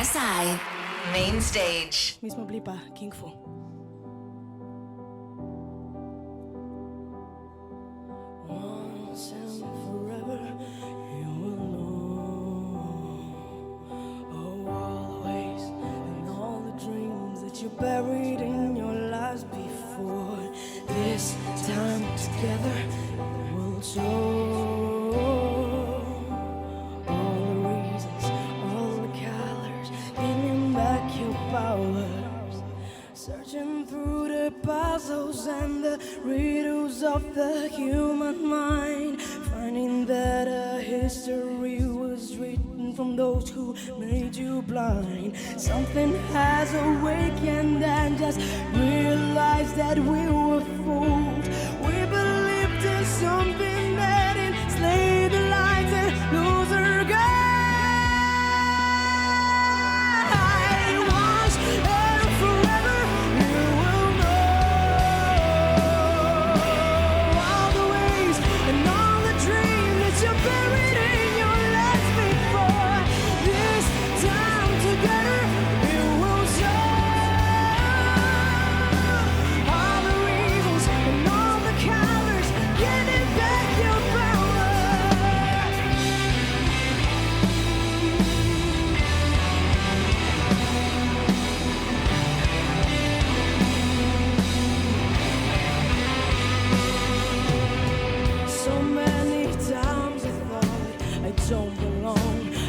SI Main Stage. Mismo blipa, King Fu. Once and forever, you will know all the ways and all the dreams that you buried in your lives before. This time together, it will show. Searching through the puzzles and the riddles of the human mind, finding that a history was written from those who made you blind. Something has awakened and just realized that we were fooled. We believed in something that enslaved the lights and lose our guide.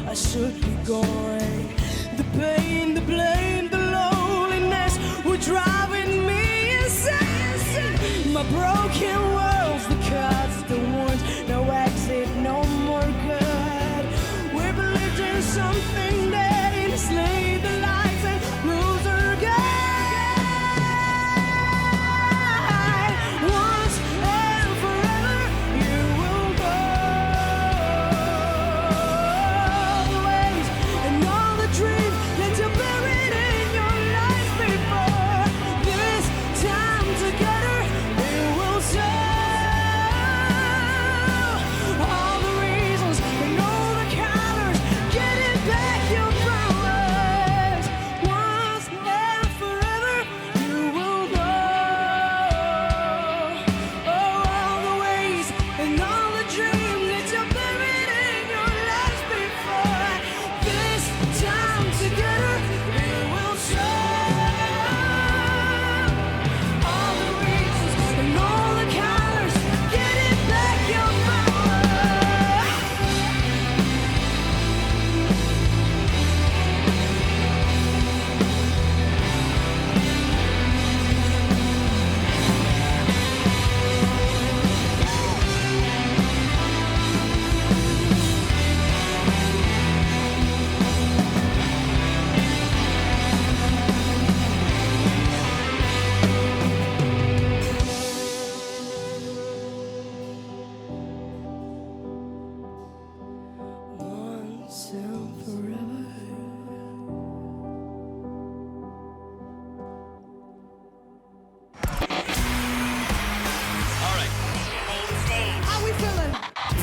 I should be going. The pain, the blame, the loneliness were driving me insane. My broken world's the cuts, the wounds, no exit, no more good. We believed in something that enslaved the lights and lose our guide. Once and forever, you will go.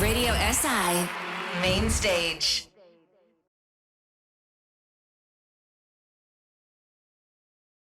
Radio SI Main Stage.